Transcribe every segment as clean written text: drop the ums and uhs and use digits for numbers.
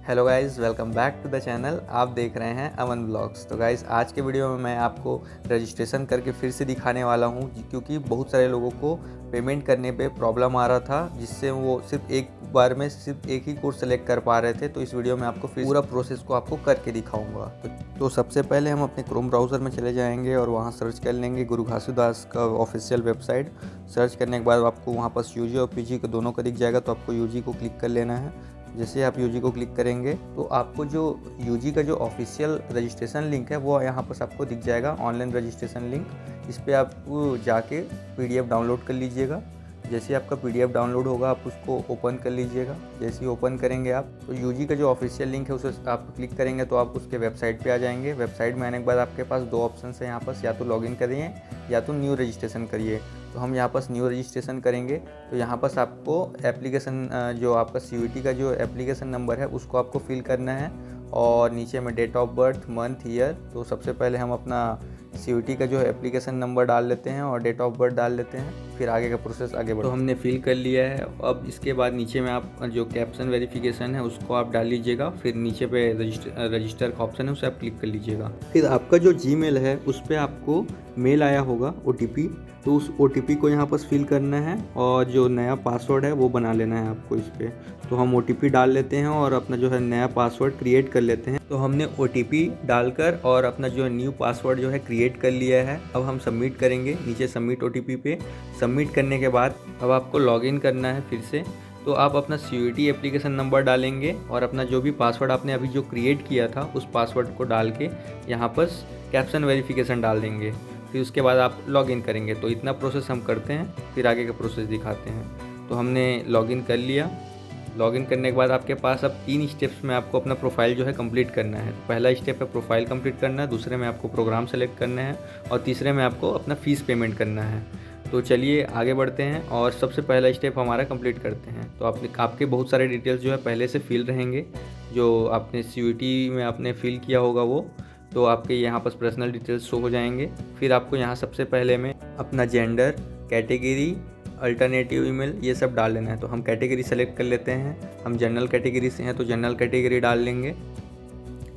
Hello guys, welcome back to the channel. आप देख रहे हैं अमन ब्लॉग्स। तो गाइज़, आज के वीडियो में मैं आपको रजिस्ट्रेशन करके फिर से दिखाने वाला हूं, क्योंकि बहुत सारे लोगों को पेमेंट करने पे प्रॉब्लम आ रहा था, जिससे वो सिर्फ एक बार में सिर्फ एक ही कोर्स सेलेक्ट कर पा रहे थे। तो इस वीडियो में आपको फिर पूरा प्रोसेस को आपको करके दिखाऊंगा। तो सबसे पहले हम अपने क्रोम ब्राउज़र में चले जाएंगे और वहाँ सर्च कर लेंगे गुरु घासीदास का ऑफिशियल वेबसाइट। सर्च करने के बाद आपको वहाँ पर यूजी और पीजी को दोनों का दिख जाएगा, तो आपको यूजी को क्लिक कर लेना है। जैसे आप यूजी को क्लिक करेंगे तो आपको जो यूजी का जो ऑफिशियल रजिस्ट्रेशन लिंक है वो यहाँ पर आपको दिख जाएगा, ऑनलाइन रजिस्ट्रेशन लिंक। इस पर आप जाके पीडीएफ डाउनलोड कर लीजिएगा। जैसे आपका पीडीएफ डाउनलोड होगा आप उसको ओपन कर लीजिएगा। जैसे ही ओपन करेंगे आप तो यूजी का जो ऑफिशियल लिंक है उसे आप क्लिक करेंगे तो आप उसके वेबसाइट पे आ जाएंगे। वेबसाइट में आने के बाद आपके पास दो ऑप्शन है यहाँ पर, या तो लॉगिन करिए या तो न्यू रजिस्ट्रेशन करिए। तो हम यहाँ पर न्यू रजिस्ट्रेशन करेंगे। तो यहाँ पर आपको एप्लीकेशन जो आपका सीयूईटी का जो एप्लीकेशन नंबर है उसको आपको फिल करना है, और नीचे में date of birth, month, year. तो सबसे पहले हम अपना सीयूईटी का जो है एप्लीकेशन नंबर डाल लेते हैं और डेट ऑफ बर्थ डाल लेते हैं। फिर आगे का प्रोसेस आगे बढ़ो। तो हमने फिल कर लिया है। अब इसके बाद नीचे में आप जो कैप्शन वेरिफिकेशन है उसको आप डाल लीजिएगा। फिर नीचे पे रजिस्टर का ऑप्शन है उसे आप क्लिक कर लीजिएगा। फिर आपका जो जीमेल है उस पर आपको मेल आया होगा ओटीपी, तो उस ओटीपी को यहाँ पर फिल करना है और जो नया पासवर्ड है वो बना लेना है आपको इस पर। तो हम ओटीपी डाल लेते हैं और अपना जो है नया पासवर्ड क्रिएट कर लेते हैं। तो हमने ओटीपी डालकर और अपना जो न्यू पासवर्ड जो है क्रिएट कर लिया है। अब हम सबमिट करेंगे नीचे सबमिट ओटीपी पे। सबमिट करने के बाद अब आपको लॉगिन करना है फिर से। तो आप अपना सीयूईटी एप्लीकेशन नंबर डालेंगे और अपना जो भी पासवर्ड आपने अभी जो क्रिएट किया था उस पासवर्ड को डाल के यहाँ पर कैप्शन वेरिफिकेशन डाल देंगे। फिर उसके बाद आप लॉगिन करेंगे। तो इतना प्रोसेस हम करते हैं, फिर आगे का प्रोसेस दिखाते हैं। तो हमने लॉगिन कर लिया। लॉगिन करने के बाद आपके पास अब 3 स्टेप्स में आपको अपना प्रोफाइल जो है कंप्लीट करना है। पहला स्टेप है प्रोफाइल कंप्लीट करना है, दूसरे में आपको प्रोग्राम सेलेक्ट करना है और तीसरे में आपको अपना फ़ीस पेमेंट करना है। तो चलिए आगे बढ़ते हैं और सबसे पहला स्टेप हमारा कंप्लीट करते हैं। तो आपके बहुत सारे डिटेल्स जो है पहले से फिल रहेंगे, जो आपने सीयूईटी में आपने फिल किया होगा वो। तो आपके यहाँ पर पर्सनल डिटेल्स शो हो जाएंगे। फिर आपको यहाँ सबसे पहले में अपना जेंडर, कैटेगरी, अल्टरनेटिव ईमेल ये सब डाल लेना है। तो हम कैटेगरी सेलेक्ट कर लेते हैं। हम जनरल कैटेगरी से हैं तो जनरल कैटेगरी डाल लेंगे।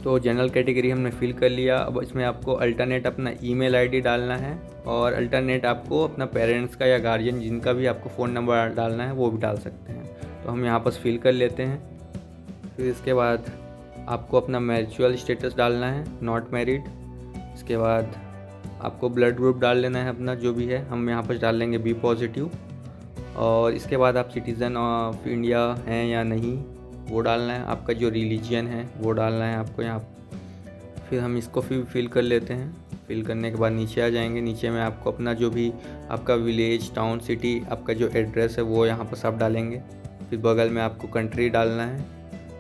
तो जनरल कैटेगरी हमने फिल कर लिया। अब इसमें आपको अल्टरनेट अपना ईमेल आईडी डालना है और अल्टरनेट आपको अपना पेरेंट्स का या गार्जियन जिनका भी आपको फ़ोन नंबर डालना है वो भी डाल सकते हैं। तो हम यहाँ पर फिल कर लेते हैं। फिर इसके बाद आपको अपना मैरिजुअल स्टेटस डालना है, नॉट मैरिड। इसके बाद आपको ब्लड ग्रुप डाल लेना है अपना जो भी है। हम यहाँ पर डाल लेंगे बी पॉजिटिव। और इसके बाद आप सिटीज़न ऑफ इंडिया हैं या नहीं वो डालना है। आपका जो रिलीजियन है वो डालना है आपको यहाँ। फिर हम इसको फिल कर लेते हैं। फिल करने के बाद नीचे आ जाएंगे। नीचे में आपको अपना जो भी आपका विलेज, टाउन, सिटी, आपका जो एड्रेस है वो यहाँ पर सब डालेंगे। फिर बगल में आपको कंट्री डालना है।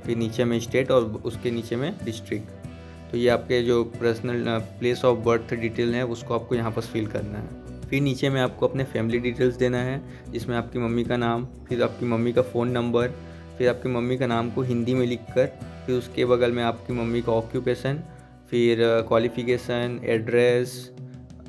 फिर नीचे में स्टेट और उसके नीचे में डिस्ट्रिक्ट। तो ये आपके जो personal place of birth detail है उसको आपको यहाँ पर फिल करना है। फिर नीचे में आपको अपने फैमिली डिटेल्स देना है, जिसमें आपकी मम्मी का नाम, फिर आपकी मम्मी का फ़ोन नंबर, फिर आपकी मम्मी का नाम को हिंदी में लिखकर, फिर उसके बगल में आपकी मम्मी का ऑक्यूपेशन, फिर क्वालिफ़िकेशन, एड्रेस,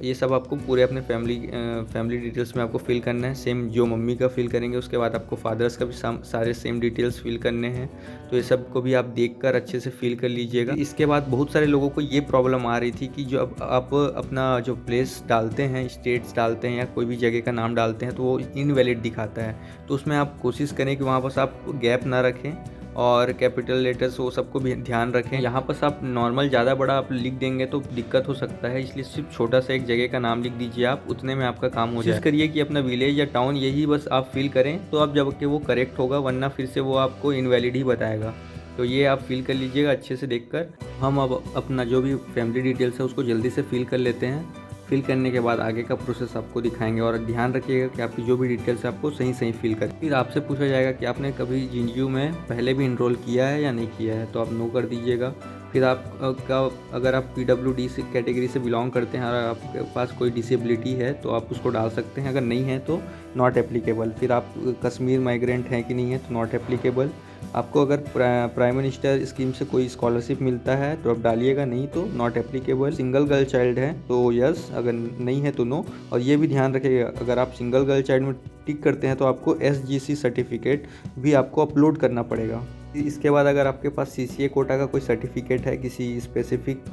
ये सब आपको पूरे अपने फैमिली डिटेल्स में आपको फिल करना है। सेम जो मम्मी का फिल करेंगे उसके बाद आपको फादर्स का भी सारे सेम डिटेल्स फिल करने हैं। तो ये सब को भी आप देखकर अच्छे से फिल कर लीजिएगा। इसके बाद बहुत सारे लोगों को ये प्रॉब्लम आ रही थी कि जो अब आप अपना जो प्लेस डालते हैं, स्टेट्स डालते हैं या कोई भी जगह का नाम डालते हैं तो वो इनवैलिड दिखाता है। तो उसमें आप कोशिश करें कि वहाँ पर आप गैप ना रखें और कैपिटल लेटर्स वो सबको भी ध्यान रखें। यहाँ पर आप नॉर्मल ज़्यादा बड़ा आप लिख देंगे तो दिक्कत हो सकता है, इसलिए सिर्फ छोटा सा एक जगह का नाम लिख दीजिए आप, उतने में आपका काम हो जाए। कोशिश करिए कि अपना विलेज या टाउन यही बस आप फिल करें तो आप जब कि वो करेक्ट होगा, वरना फिर से वो आपको इनवैलिड ही बताएगा। तो ये आप फिल कर लीजिएगा अच्छे से देखकर। हम अब अपना जो भी फैमिली डिटेल्स है उसको जल्दी से फिल कर लेते हैं। फिल करने के बाद आगे का प्रोसेस आपको दिखाएंगे और ध्यान रखिएगा कि आपकी जो भी डिटेल्स है आपको सही फिल करें। फिर आपसे पूछा जाएगा कि आपने कभी जेएनयू में पहले भी इनरोल किया है या नहीं किया है, तो आप नो कर दीजिएगा। फिर आपका अगर आप पीडब्ल्यूडी से कैटेगरी से बिलोंग करते हैं और आपके पास कोई डिसेबिलिटी है तो आप उसको डाल सकते हैं, अगर नहीं है तो नॉट एप्लीकेबल। फिर आप कश्मीर माइग्रेंट हैं कि नहीं है तो नॉट एप्लीकेबल। आपको अगर प्राइम मिनिस्टर स्कीम से कोई स्कॉलरशिप मिलता है तो आप डालिएगा, नहीं तो not applicable. Single girl child है तो यस, अगर नहीं है तो नो। और ये भी ध्यान रखिएगा अगर आप सिंगल गर्ल चाइल्ड में टिक करते हैं तो आपको SGC सर्टिफिकेट भी आपको अपलोड करना पड़ेगा। इसके बाद अगर आपके पास CCA कोटा का कोई सर्टिफिकेट है किसी स्पेसिफिक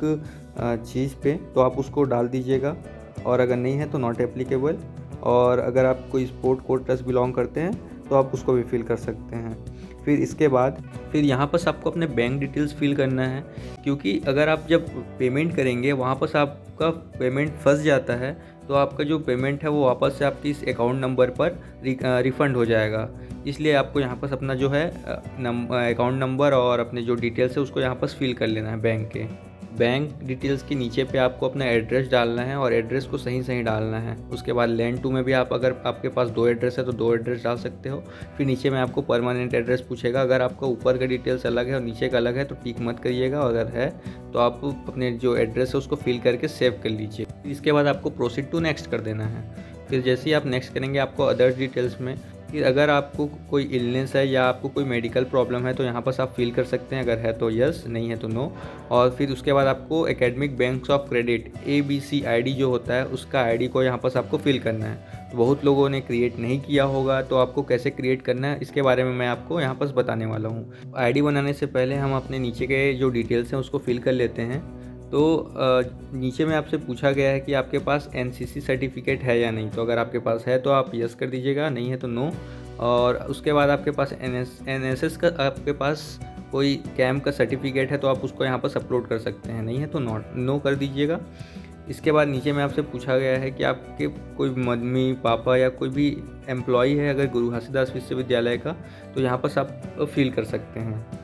चीज़ पे तो आप उसको डाल दीजिएगा, और अगर नहीं है तो नॉट एप्लीकेबल। और अगर आप कोई स्पोर्ट कोटा से बिलोंग करते हैं तो आप उसको भी फिल कर सकते हैं। फिर इसके बाद यहाँ पर आपको अपने बैंक डिटेल्स फिल करना है, क्योंकि अगर आप जब पेमेंट करेंगे वहाँ पर आपका पेमेंट फंस जाता है तो आपका जो पेमेंट है वो वापस से आपकी इस अकाउंट नंबर पर रिफ़ंड हो जाएगा। इसलिए आपको यहाँ पर अपना जो है अकाउंट नंबर और अपने जो डिटेल्स है उसको यहाँ पर फिल कर लेना है बैंक के। बैंक डिटेल्स के नीचे पे आपको अपना एड्रेस डालना है और एड्रेस को सही डालना है। उसके बाद लैंड टू में भी आप अगर आपके पास 2 एड्रेस है तो 2 एड्रेस डाल सकते हो। फिर नीचे में आपको परमानेंट एड्रेस पूछेगा, अगर आपका ऊपर का डिटेल्स अलग है और नीचे का अलग है तो टिक मत करिएगा, अगर है तो आप अपने जो एड्रेस है उसको फिल करके सेव कर लीजिए। इसके बाद आपको प्रोसीड टू नेक्स्ट कर देना है। फिर जैसे ही आप नेक्स्ट करेंगे आपको अदर्स डिटेल्स में फिर अगर आपको कोई इलनेस है या आपको कोई मेडिकल प्रॉब्लम है तो यहाँ पर आप फिल कर सकते हैं, अगर है तो यस, नहीं है तो नो। और फिर उसके बाद आपको academic banks of credit ABC ID जो होता है उसका ID को यहाँ पर आपको फिल करना है। तो बहुत लोगों ने क्रिएट नहीं किया होगा, तो आपको कैसे क्रिएट करना है इसके बारे में मैं आपको यहाँ पर बताने वाला हूँ। ID बनाने से पहले हम अपने नीचे के जो डिटेल्स हैं उसको फिल कर लेते हैं। तो नीचे में आपसे पूछा गया है कि आपके पास NCC सर्टिफिकेट है या नहीं, तो अगर आपके पास है तो आप यस कर दीजिएगा, नहीं है तो नो। और उसके बाद आपके पास NSS का आपके पास कोई कैंप का सर्टिफिकेट है तो आप उसको यहाँ पर अपलोड कर सकते हैं, नहीं है तो नो कर दीजिएगा। इसके बाद नीचे में आपसे पूछा गया है कि आपके कोई मम्मी पापा या कोई भी एम्प्लॉय है अगर गुरु घासीदास विश्वविद्यालय का, तो यहाँ पर आप फिल कर सकते हैं।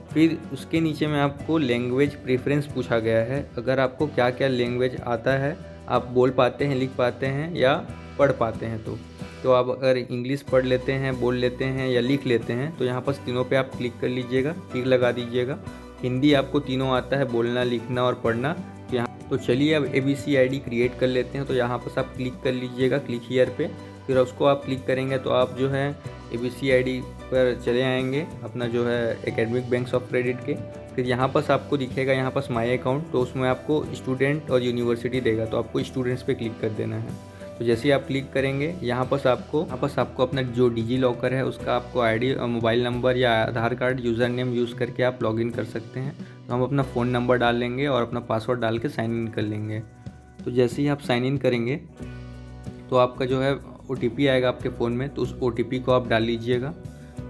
फिर उसके नीचे में आपको लैंग्वेज प्रेफरेंस पूछा गया है, अगर आपको क्या क्या लैंग्वेज आता है, आप बोल पाते हैं, लिख पाते हैं या पढ़ पाते हैं। तो आप अगर इंग्लिश पढ़ लेते हैं, बोल लेते हैं या लिख लेते हैं तो यहाँ पर तीनों पे आप क्लिक कर लीजिएगा, टिक लगा दीजिएगा। हिंदी आपको तीनों आता है, बोलना, लिखना और पढ़ना। तो चलिए अब ABC ID क्रिएट कर लेते हैं। तो यहाँ पर आप क्लिक कर लीजिएगा, क्लिक हियर पे। फिर उसको आप क्लिक करेंगे तो आप जो है ABC ID पर चले आएंगे अपना जो है एकेडमिक बैंक्स ऑफ क्रेडिट के। फिर यहाँ पर आपको दिखेगा यहाँ पर माई अकाउंट, तो उसमें आपको स्टूडेंट और यूनिवर्सिटी देगा, तो आपको स्टूडेंट्स पे क्लिक कर देना है। तो जैसे ही आप क्लिक करेंगे यहाँ पर आपको अपना जो डिजी लॉकर है उसका आपको ID, मोबाइल नंबर या आधार कार्ड यूज़र नेम यूज़ करके आप लॉगिन कर सकते हैं। तो हम अपना फ़ोन नंबर डाल लेंगे और अपना पासवर्ड डाल के साइन इन कर लेंगे। तो जैसे ही आप साइन इन करेंगे तो आपका जो है OTP आएगा आपके फ़ोन में, तो उस OTP को आप डाल लीजिएगा।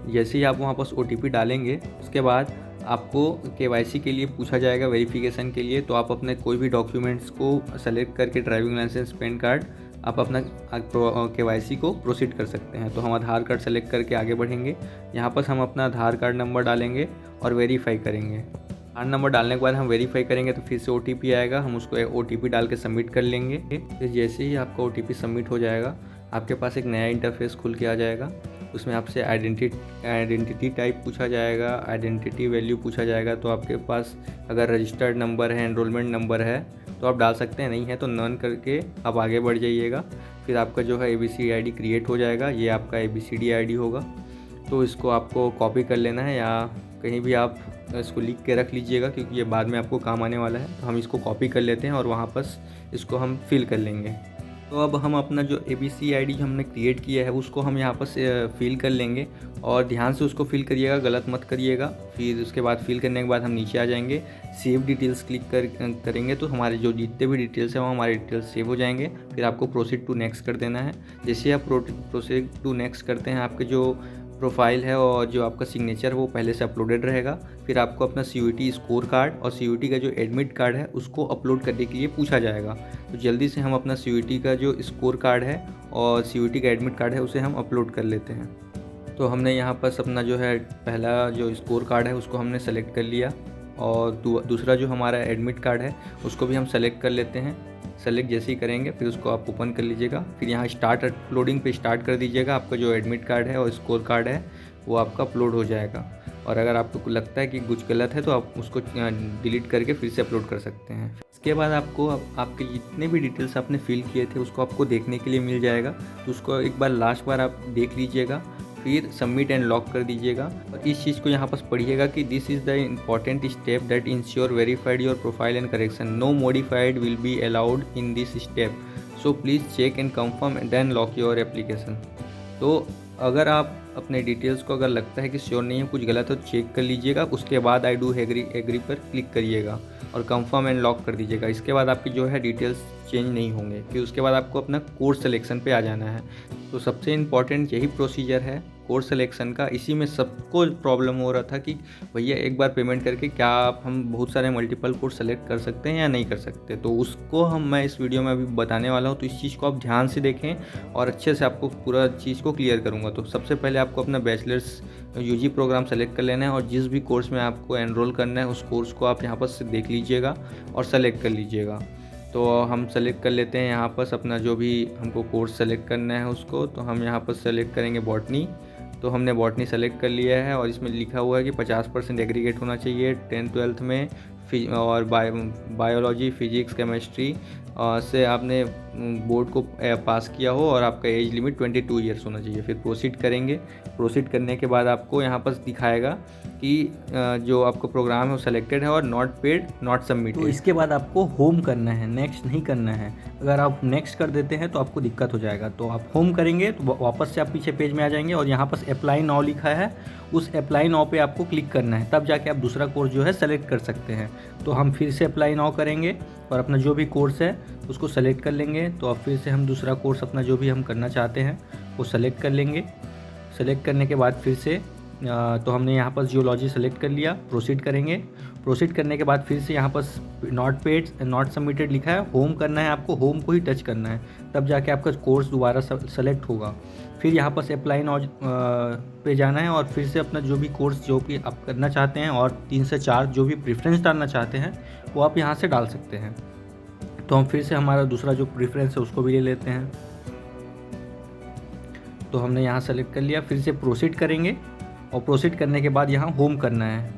जैसे ही आप वहाँ पर OTP डालेंगे उसके बाद आपको KYC के लिए पूछा जाएगा, वेरिफिकेशन के लिए। तो आप अपने कोई भी डॉक्यूमेंट्स को सेलेक्ट करके ड्राइविंग लाइसेंस, पैन कार्ड, आप अपना KYC को प्रोसीड कर सकते हैं। तो हम आधार कार्ड सेलेक्ट करके आगे बढ़ेंगे। यहाँ पर हम अपना आधार कार्ड नंबर डालेंगे और वेरीफाई करेंगे। आधार नंबर डालने के बाद हम वेरीफाई करेंगे तो फिर से OTP आएगा, हम उसको OTP डाल के सबमिट कर लेंगे। फिर जैसे ही आपका OTP सबमिट हो जाएगा आपके पास एक नया इंटरफेस खुल के आ जाएगा। उसमें आपसे आइडेंटिटी टाइप पूछा जाएगा, आइडेंटिटी वैल्यू पूछा जाएगा। तो आपके पास अगर रजिस्टर्ड नंबर है, एनरोलमेंट नंबर है तो आप डाल सकते हैं, नहीं है तो नन करके आप आगे बढ़ जाइएगा। फिर आपका जो है ABC ID क्रिएट हो जाएगा, ये आपका ABCD ID होगा। तो इसको आपको कॉपी कर लेना है या कहीं भी आप इसको लिख के रख लीजिएगा, क्योंकि ये बाद में आपको काम आने वाला है। तो हम इसको कॉपी कर लेते हैं और वहाँ पर इसको हम फिल कर लेंगे। तो अब हम अपना जो ABC ID जो हमने क्रिएट किया है उसको हम यहाँ पर फिल कर लेंगे, और ध्यान से उसको फिल करिएगा, गलत मत करिएगा। फिर उसके बाद फिल करने के बाद हम नीचे आ जाएंगे, सेव डिटेल्स क्लिक करेंगे तो हमारे जो जितने भी डिटेल्स हैं वो हमारे डिटेल्स सेव हो जाएंगे। फिर आपको प्रोसीड टू नेक्स्ट कर देना है। जैसे आप प्रोसीड टू नेक्स्ट करते हैं आपके जो प्रोफाइल है और जो आपका सिग्नेचर वो पहले से अपलोडेड रहेगा। फिर आपको अपना CUET स्कोर कार्ड और CUET का जो एडमिट कार्ड है उसको अपलोड करने के लिए पूछा जाएगा। तो जल्दी से हम अपना CUET का जो स्कोर कार्ड है और CUET का एडमिट कार्ड है उसे हम अपलोड कर लेते हैं। तो हमने यहाँ पर अपना जो है पहला जो स्कोर कार्ड है उसको हमने सेलेक्ट कर लिया, और दूसरा जो हमारा एडमिट कार्ड है उसको भी हम सेलेक्ट कर लेते हैं। सेलेक्ट जैसे ही करेंगे फिर उसको आप ओपन कर लीजिएगा। फिर यहाँ स्टार्ट अपलोडिंग पे स्टार्ट कर दीजिएगा। आपका जो एडमिट कार्ड है और स्कोर कार्ड है वो आपका अपलोड हो जाएगा। और अगर आपको लगता है कि कुछ गलत है तो आप उसको डिलीट करके फिर से अपलोड कर सकते हैं। इसके बाद आपको आपके जितने भी डिटेल्स आपने फिल किए थे उसको आपको देखने के लिए मिल जाएगा। तो उसको एक बार लास्ट बार आप देख लीजिएगा, फिर सबमिट एंड लॉक कर दीजिएगा। और इस चीज़ को यहाँ पर पढ़िएगा कि this is the important step that ensure verified your profile and correction, no modified will be allowed in this step, so please check and confirm and then lock your application. तो अगर आप अपने डिटेल्स को अगर लगता है कि sure नहीं है, कुछ गलत है तो चेक कर लीजिएगा। उसके बाद आई डू एग्री पर क्लिक करिएगा और कंफर्म एंड लॉक कर दीजिएगा। इसके बाद आपकी जो है डिटेल्स चेंज नहीं होंगे। फिर उसके बाद आपको अपना कोर्स सिलेक्शन पे आ जाना है। तो सबसे इम्पॉर्टेंट यही प्रोसीजर है कोर्स सिलेक्शन का। इसी में सबको प्रॉब्लम हो रहा था कि भैया एक बार पेमेंट करके क्या हम बहुत सारे मल्टीपल कोर्स सेलेक्ट कर सकते हैं या नहीं कर सकते। तो उसको मैं इस वीडियो में अभी बताने वाला हूँ। तो इस चीज़ को आप ध्यान से देखें और अच्छे से आपको पूरा चीज़ को क्लियर करूँगा। तो सबसे पहले आपको अपना बैचलर्स यूजी प्रोग्राम सेलेक्ट कर लेना है और जिस भी कोर्स में आपको एनरोल करना है उस कोर्स को आप यहाँ पर से देख लीजिएगा और सेलेक्ट कर लीजिएगा। तो हम सेलेक्ट कर लेते हैं यहाँ पर अपना जो भी हमको कोर्स सेलेक्ट करना है उसको। तो हम यहाँ पर सेलेक्ट करेंगे बॉटनी। तो हमने बॉटनी सेलेक्ट कर लिया है और इसमें लिखा हुआ है कि 50% एग्रीगेट होना चाहिए 10th-12th में और बायोलॉजी, फिजिक्स, केमिस्ट्री से आपने बोर्ड को पास किया हो और आपका एज लिमिट 22 ईयर्स होना चाहिए। फिर प्रोसीड करेंगे। प्रोसीड करने के बाद आपको यहाँ पर दिखाएगा कि जो आपका प्रोग्राम है वो सिलेक्टेड है और नॉट पेड, नॉट सबमिटेड। तो इसके बाद आपको होम करना है, नेक्स्ट नहीं करना है। अगर आप नेक्स्ट कर देते हैं तो आपको दिक्कत हो जाएगा। तो आप होम करेंगे तो वापस से आप पीछे पेज में आ जाएंगे और यहाँ पर अप्लाई नाउ लिखा है, उस अप्लाई नाउ पे आपको क्लिक करना है, तब जाके आप दूसरा कोर्स जो है सेलेक्ट कर सकते हैं। तो हम फिर से अप्लाई नाउ करेंगे और अपना जो भी कोर्स है उसको सेलेक्ट कर लेंगे। तो अब फिर से हम दूसरा कोर्स अपना जो भी हम करना चाहते हैं वो सेलेक्ट कर लेंगे। सेलेक्ट करने के बाद फिर से तो हमने यहाँ पर जियोलॉजी सेलेक्ट कर लिया। प्रोसीड करेंगे। प्रोसीड करने के बाद फिर से यहाँ पर नॉट पेड, नॉट सबमिटेड लिखा है। होम करना है, आपको होम को ही टच करना है, तब जाके आपका कोर्स दोबारा सेलेक्ट होगा। फिर यहाँ पर से अप्लाई नाउ पे जाना है और फिर से अपना जो भी कोर्स जो भी आप करना चाहते हैं और 3 से 4 जो भी प्रेफरेंस डालना चाहते हैं वो आप यहाँ से डाल सकते हैं। तो हम फिर से हमारा दूसरा जो प्रेफरेंस है उसको भी ले लेते हैं। तो हमने यहाँ सेलेक्ट कर लिया। फिर से प्रोसीड करेंगे और प्रोसीड करने के बाद यहाँ होम करना है,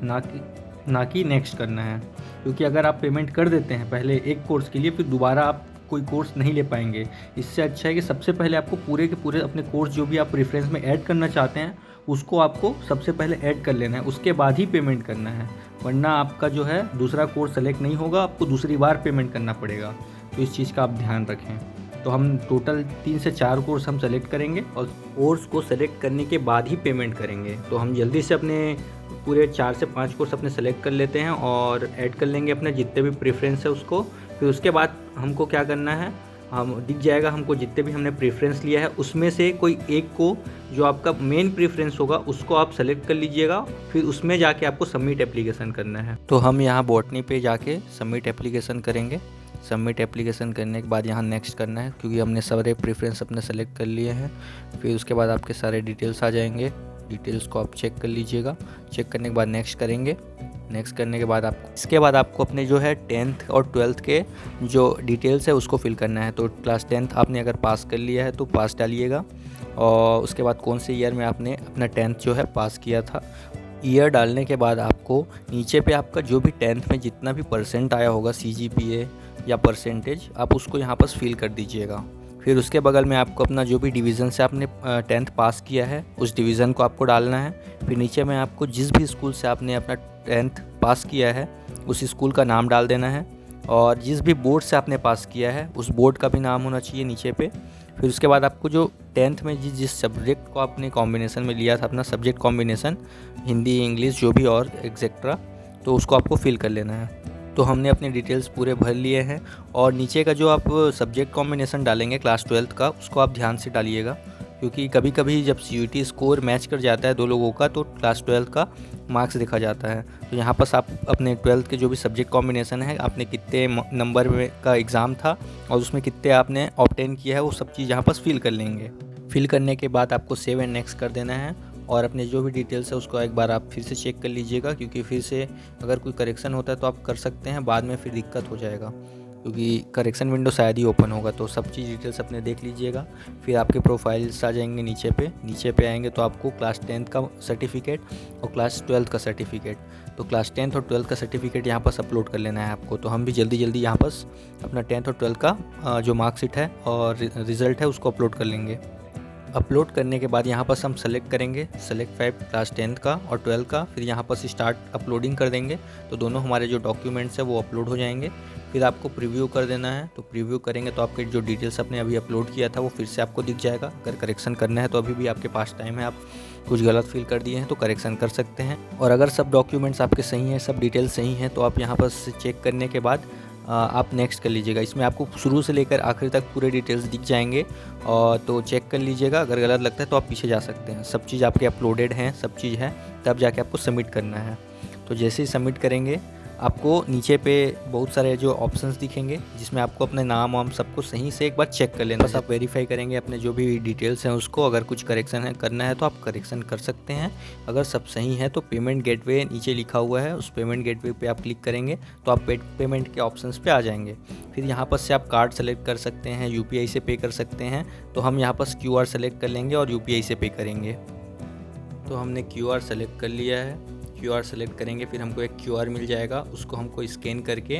ना कि नेक्स्ट करना है। क्योंकि अगर आप पेमेंट कर देते हैं पहले एक कोर्स के लिए, फिर दोबारा आप कोई कोर्स नहीं ले पाएंगे। इससे अच्छा है कि सबसे पहले आपको पूरे के पूरे अपने कोर्स जो भी आप प्रेफरेंस में ऐड करना चाहते हैं उसको आपको सबसे पहले ऐड कर लेना है, उसके बाद ही पेमेंट करना है। वरना आपका जो है दूसरा कोर्स सेलेक्ट नहीं होगा, आपको दूसरी बार पेमेंट करना पड़ेगा। तो इस चीज़ का आप ध्यान रखें। तो हम टोटल 3 से 4 कोर्स हम सेलेक्ट करेंगे और कोर्स को सेलेक्ट करने के बाद ही पेमेंट करेंगे। तो हम जल्दी से अपने पूरे 4 से 5 कोर्स अपने सेलेक्ट कर लेते हैं और ऐड कर लेंगे अपने जितने भी प्रेफरेंस है उसको। फिर उसके बाद हमको क्या करना है, हम दिख जाएगा हमको जितने भी हमने प्रेफरेंस लिया है उसमें से कोई एक को जो आपका मेन प्रेफरेंस होगा उसको आप सेलेक्ट कर लीजिएगा। फिर उसमें जाके आपको सबमिट एप्लीकेशन करना है। तो हम यहाँ बॉटनी पे जाके सबमिट एप्लीकेशन करेंगे। सबमिट एप्लीकेशन करने के बाद यहाँ नेक्स्ट करना है, क्योंकि हमने सारे प्रेफरेंस अपने सेलेक्ट कर लिए हैं। फिर उसके बाद आपके सारे डिटेल्स आ जाएंगे। डिटेल्स को आप चेक कर लीजिएगा। चेक करने के बाद नेक्स्ट करेंगे। नेक्स्ट करने के बाद इसके बाद आपको अपने जो है 10th और 12th के जो डिटेल्स है उसको फिल करना है। तो क्लास 10th आपने अगर पास कर लिया है तो पास डालिएगा और उसके बाद कौन से ईयर में आपने अपना 10th जो है पास किया था। ईयर डालने के बाद आपको नीचे पे आपका जो भी 10th में जितना भी परसेंट आया होगा CGPA या परसेंटेज, आप उसको यहाँ पर फिल कर दीजिएगा। फिर उसके बगल में आपको अपना जो भी डिवीज़न से आपने 10th पास किया है उस डिवीज़न को आपको डालना है। फिर नीचे में आपको जिस भी स्कूल से आपने अपना 10th पास किया है उस स्कूल का नाम डाल देना है और जिस भी बोर्ड से आपने पास किया है उस बोर्ड का भी नाम होना चाहिए नीचे पे। फिर उसके बाद आपको जो 10th में जिस सब्जेक्ट को आपने कॉम्बिनेशन में लिया था, अपना सब्जेक्ट कॉम्बिनेशन हिंदी, इंग्लिश जो भी और एक्सेट्रा, तो उसको आपको फिल कर लेना है। तो हमने अपने डिटेल्स पूरे भर लिए हैं और नीचे का जो आप सब्जेक्ट कॉम्बिनेशन डालेंगे क्लास 12th का उसको आप ध्यान से डालिएगा, क्योंकि कभी कभी जब CUET स्कोर मैच कर जाता है 2 लोगों का तो क्लास 12th का मार्क्स देखा जाता है। तो यहाँ पर आप अपने 12th के जो भी सब्जेक्ट कॉम्बिनेशन है, आपने कितने नंबर में का एग्ज़ाम था और उसमें कितने आपने ऑब्टेन किया है वो सब चीज़ यहाँ पर फिल कर लेंगे। फिल करने के बाद आपको सेव एंड नेक्स्ट कर देना है और अपने जो भी डिटेल्स है उसको एक बार आप फिर से चेक कर लीजिएगा, क्योंकि फिर से अगर कोई करेक्शन होता है तो आप कर सकते हैं, बाद में फिर दिक्कत हो जाएगा क्योंकि करेक्शन विंडो शायद ही ओपन होगा। तो सब चीज़ डिटेल्स अपने देख लीजिएगा। फिर आपके प्रोफाइल्स आ जाएंगे नीचे पे आएंगे तो आपको क्लास 10th का सर्टिफिकेट और क्लास 12th का सर्टिफिकेट, तो क्लास 10th और 12th का सर्टिफिकेट यहाँ पर अपलोड कर लेना है आपको। तो हम भी जल्दी यहाँ पर अपना 10th और 12th का जो मार्कशीट है और रिज़ल्ट है उसको अपलोड कर लेंगे। अपलोड करने के बाद यहाँ पर हम सेलेक्ट करेंगे सेलेक्ट 5 क्लास 10th का और 12 का, फिर यहाँ पर स्टार्ट अपलोडिंग कर देंगे तो दोनों हमारे जो डॉक्यूमेंट्स हैं वो अपलोड हो जाएंगे। फिर आपको प्रीव्यू कर देना है, तो प्रीव्यू करेंगे तो आपके जो डिटेल्स आपने अभी अपलोड किया था वो फिर से आपको दिख जाएगा। अगर करेक्शन करना है तो अभी भी आपके पास टाइम है, आप कुछ गलत फिल कर दिए हैं तो करेक्शन कर सकते हैं। और अगर सब डॉक्यूमेंट्स आपके सही हैं, सब डिटेल्स सही हैं, तो आप यहाँ पर चेक करने के बाद आप नेक्स्ट कर लीजिएगा। इसमें आपको शुरू से लेकर आखिर तक पूरे डिटेल्स दिख जाएंगे और तो चेक कर लीजिएगा। अगर गलत लगता है तो आप पीछे जा सकते हैं। सब चीज़ आपके अपलोडेड हैं, सब चीज़ है, तब जाके आपको सबमिट करना है। तो जैसे ही सबमिट करेंगे आपको नीचे पे बहुत सारे जो ऑप्शंस दिखेंगे जिसमें आपको अपने नाम वाम सबको सही से एक बार चेक कर लेना। बस आप वेरीफाई करेंगे अपने जो भी डिटेल्स हैं उसको। अगर कुछ करेक्शन है करना है तो आप करेक्शन कर सकते हैं। अगर सब सही है तो पेमेंट गेटवे नीचे लिखा हुआ है, उस पेमेंट गेटवे पे आप क्लिक करेंगे तो आप पेमेंट के ऑप्शंस पे आ जाएंगे। फिर यहाँ पर से आप कार्ड सेलेक्ट कर सकते हैं, UPI से पे कर सकते हैं। तो हम यहाँ पर QR सेलेक्ट कर लेंगे और UPI से पे करेंगे। तो हमने QR सेलेक्ट कर लिया है, QR सेलेक्ट करेंगे, फिर हमको एक QR मिल जाएगा, उसको हमको स्कैन करके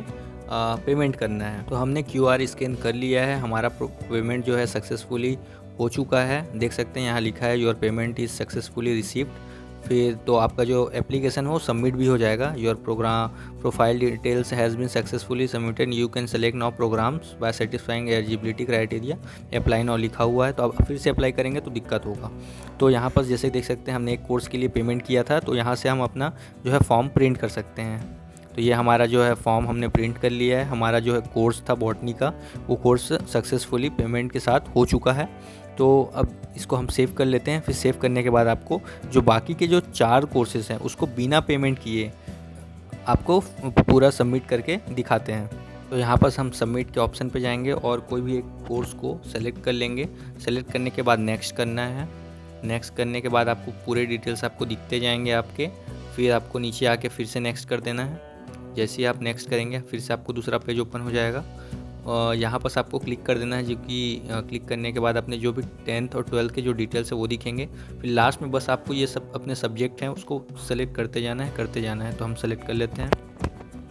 पेमेंट करना है। तो हमने QR स्कैन कर लिया है, हमारा पेमेंट जो है सक्सेसफुली हो चुका है। देख सकते हैं यहाँ लिखा है your payment is successfully received. फिर तो आपका जो एप्लीकेशन हो सबमिट भी हो जाएगा। Your profile details has been successfully submitted, you can select now programs by satisfying eligibility criteria, apply now लिखा हुआ है। तो आप फिर से अप्लाई करेंगे तो दिक्कत होगा। तो यहाँ पर जैसे देख सकते हैं हमने एक कोर्स के लिए पेमेंट किया था, तो यहाँ से हम अपना जो है फॉर्म प्रिंट कर सकते हैं। तो ये हमारा जो है फॉर्म हमने प्रिंट कर लिया है। हमारा जो है कोर्स था बॉटनी का, वो कोर्स सक्सेसफुली पेमेंट के साथ हो चुका है। तो अब इसको हम सेव कर लेते हैं। फिर सेव करने के बाद आपको जो बाकी के जो 4 कोर्सेज हैं उसको बिना पेमेंट किए आपको पूरा सबमिट करके दिखाते हैं। तो यहाँ पर हम सबमिट के ऑप्शन पे जाएंगे और कोई भी एक कोर्स को सेलेक्ट कर लेंगे। सेलेक्ट करने के बाद नेक्स्ट करना है। नेक्स्ट करने के बाद आपको पूरे डिटेल्स आपको दिखते जाएंगे आपके। फिर आपको नीचे आके फिर से नेक्स्ट कर देना है। जैसे ही आप नेक्स्ट करेंगे फिर से आपको दूसरा पेज ओपन हो जाएगा। यहाँ पर आपको क्लिक कर देना है, जो कि क्लिक करने के बाद अपने जो भी 10th और 12th के जो डिटेल्स है वो दिखेंगे। फिर लास्ट में बस आपको ये सब अपने सब्जेक्ट हैं उसको सेलेक्ट करते जाना है। तो हम सेलेक्ट कर लेते हैं।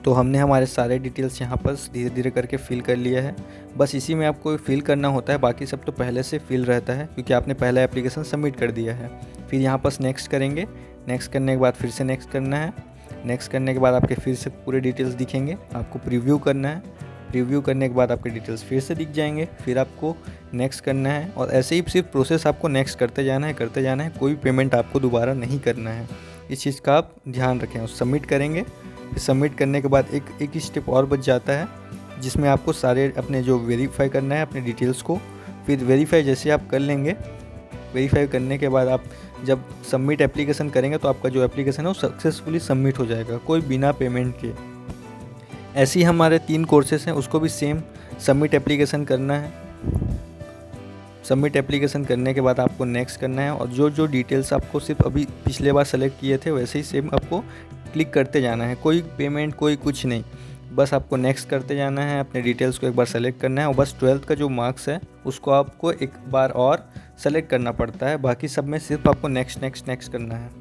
तो हमने हमारे सारे डिटेल्स यहाँ पर धीरे धीरे करके फिल कर लिया है। बस इसी में आपको फिल करना होता है, बाकी सब तो पहले से फिल रहता है क्योंकि आपने पहला एप्लीकेशन सबमिट कर दिया है। फिर यहाँ पर नेक्स्ट करेंगे। नेक्स्ट करने के बाद फिर से नेक्स्ट करना है। नेक्स्ट करने के बाद आपके फिर से पूरे डिटेल्स दिखेंगे। आपको प्रीव्यू करना है। प्रीव्यू करने के बाद आपके डिटेल्स फिर से दिख जाएंगे। फिर आपको नेक्स्ट करना है और ऐसे ही सिर्फ प्रोसेस आपको नेक्स्ट करते जाना है। कोई पेमेंट आपको दोबारा नहीं करना है, इस चीज़ का आप ध्यान रखें। सबमिट करेंगे। फिर सबमिट करने के बाद एक स्टेप और बच जाता है जिसमें आपको सारे अपने जो वेरीफाई करना है अपने डिटेल्स को। फिर वेरीफाई जैसे आप कर लेंगे, वेरीफाई करने के बाद आप जब सबमिट एप्लीकेशन करेंगे तो आपका जो एप्लीकेशन है वो सक्सेसफुली सबमिट हो जाएगा, कोई बिना पेमेंट के। ऐसे ही हमारे 3 कोर्सेस हैं, उसको भी सेम सबमिट एप्लीकेशन करना है। सबमिट एप्लीकेशन करने के बाद आपको नेक्स्ट करना है और जो जो डिटेल्स आपको सिर्फ अभी पिछले बार सेलेक्ट किए थे वैसे ही सेम आपको क्लिक करते जाना है। कोई पेमेंट कोई कुछ नहीं, बस आपको नेक्स्ट करते जाना है। अपने डिटेल्स को एक बार सेलेक्ट करना है और बस 12th का जो मार्क्स है उसको आपको एक बार और सेलेक्ट करना पड़ता है। बाकी सब में सिर्फ आपको नेक्स्ट करना है।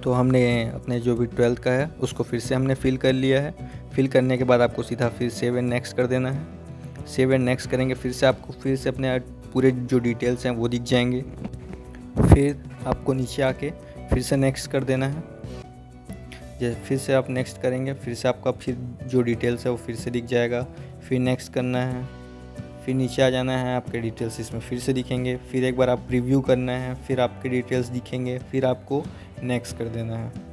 तो हमने अपने जो भी 12th का है उसको फिर से हमने फिल कर लिया है। फिल करने के बाद आपको सीधा फिर सेव एंड नेक्स्ट कर देना है। सेव एंड नेक्स्ट करेंगे फिर से आपको फिर से अपने पूरे जो डिटेल्स हैं वो दिख जाएंगे। फिर आपको नीचे आके फिर से नेक्स्ट कर देना है। जैसे फिर से आप नेक्स्ट करेंगे फिर से आपका फिर जो डिटेल्स है वो फिर से दिख जाएगा। फिर नेक्स्ट करना है। फिर नीचे आ जाना है, आपके डिटेल्स इसमें फिर से दिखेंगे। फिर एक बार आप प्रीव्यू करना है, फिर आपके डिटेल्स दिखेंगे, फिर आपको नेक्स्ट कर देना है।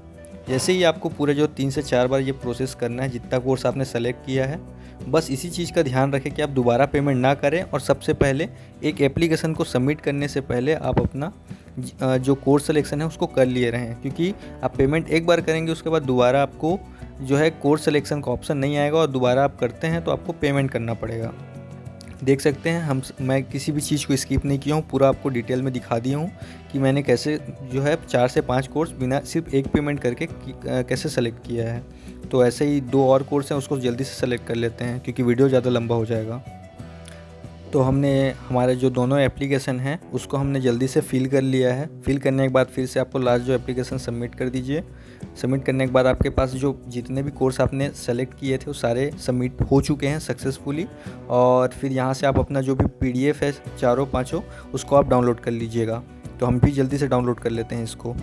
जैसे ही आपको पूरे जो 3 से 4 बार ये प्रोसेस करना है जितना कोर्स आपने सेलेक्ट किया है। बस इसी चीज़ का ध्यान रखें कि आप दोबारा पेमेंट ना करें और सबसे पहले एक एप्लीकेशन को सबमिट करने से पहले आप अपना जो कोर्स सिलेक्शन है उसको कर लिए रहें, क्योंकि आप पेमेंट एक बार करेंगे उसके बाद दोबारा आपको जो है कोर्स सिलेक्शन का ऑप्शन नहीं आएगा और दोबारा आप करते हैं तो आपको पेमेंट करना पड़ेगा। देख सकते हैं मैं किसी भी चीज़ को स्किप नहीं किया हूँ, पूरा आपको डिटेल में दिखा दिया हूँ कि मैंने कैसे जो है 4 से 5 कोर्स बिना सिर्फ एक पेमेंट करके कैसे सेलेक्ट किया है। तो ऐसे ही 2 और कोर्स हैं उसको जल्दी से सेलेक्ट कर लेते हैं क्योंकि वीडियो ज़्यादा लंबा हो जाएगा। तो हमने हमारे जो दोनों एप्लीकेशन हैं उसको हमने जल्दी से फिल कर लिया है। फिल करने के बाद फिर से आपको लास्ट जो एप्लीकेशन सबमिट कर दीजिए। सबमिट करने के बाद आपके पास जो जितने भी कोर्स आपने सेलेक्ट किए थे वो सारे सबमिट हो चुके हैं सक्सेसफुली। और फिर यहाँ से आप अपना जो भी PDF है चारों पाँचों उसको आप डाउनलोड कर लीजिएगा। तो हम भी जल्दी से डाउनलोड कर लेते हैं इसको।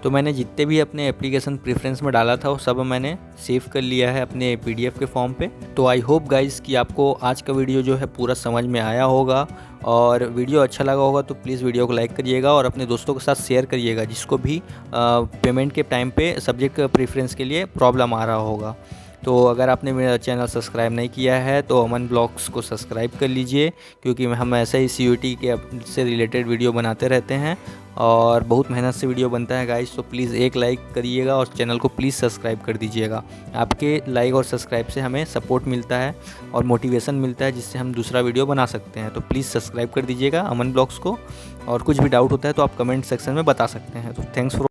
तो मैंने जितने भी अपने एप्लीकेशन प्रेफरेंस में डाला था वो सब मैंने सेव कर लिया है अपने PDF के फॉर्म पे। तो आई होप गाइस कि आपको आज का वीडियो जो है पूरा समझ में आया होगा, और वीडियो अच्छा लगा होगा तो प्लीज़ वीडियो को लाइक करिएगा और अपने दोस्तों के साथ शेयर करिएगा जिसको भी पेमेंट के टाइम पे सब्जेक्ट प्रेफरेंस के लिए प्रॉब्लम आ रहा होगा। तो अगर आपने मेरा चैनल सब्सक्राइब नहीं किया है तो अमन ब्लॉग्स को सब्सक्राइब कर लीजिए, क्योंकि हम ऐसे ही CUET के से रिलेटेड वीडियो बनाते रहते हैं और बहुत मेहनत से वीडियो बनता है गाइस। तो प्लीज़ एक लाइक करिएगा और चैनल को प्लीज़ सब्सक्राइब कर दीजिएगा। आपके लाइक और सब्सक्राइब से हमें सपोर्ट मिलता है और मोटिवेशन मिलता है जिससे हम दूसरा वीडियो बना सकते हैं। तो प्लीज़ सब्सक्राइब कर दीजिएगा अमन ब्लॉग्स को, और कुछ भी डाउट होता है तो आप कमेंट सेक्शन में बता सकते हैं। तो थैंक्स फॉर